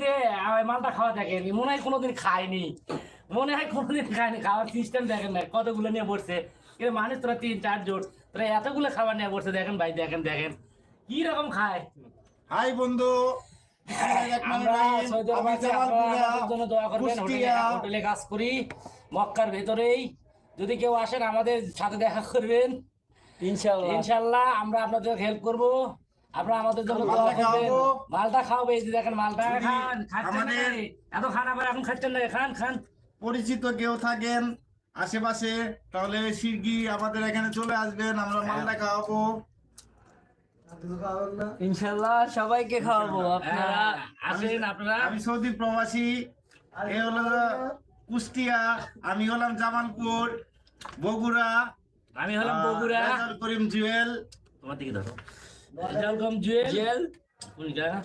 যে মালটা খাওয়া দেখেন মনে হয় কোনোদিন খায়নি, খাওয়ার সিস্টেম দেখেন না, কতগুলো নিয়ে বসছে। কিন্তু মানুষ তোরা 3-4 জন, তোরা এতগুলো খাবার নিয়ে বসছে, দেখেন ভাই, দেখেন কি রকম খায়। হাই বন্ধু, আমরা সৌদি আরব আছি, আপনারা আমাদের জন্য দোয়া করবেন। হোটেলে কাজ করি মক্কার ভেতরেই। যদি কেউ আসেন আমাদের সাথে দেখা করবেন ইনশাল্লাহ। আমরা আপনাদের হেল্প করব, আপনারা আমাদের জন্য দোয়া করবেন। মালটা খাওয়াবে, এই যে দেখেন মালটা খান। আমাদের এত খান আবার এখন খাচ্ছেন না, খান। পরিচিত কেউ থাকেন আশেপাশে, তাহলে শিগগিরই আমাদের এখানে চলে আসবেন, আমরা মালটা খাওয়াবো ইনশাল্লাহ। সবাইকে খাওয়াবো, আপনারা আসেন। আপনারা, আমি সৌদি প্রবাসী, এ হলো কুষ্টিয়া, আমি হলাম জামালপুর, বগুড়া, আমি হলাম বগুড়া। রেজাউল করিম জুয়েল। তোমার দিকে ধরো, রেজাউল করিম জুয়েল। কোন জায়গা?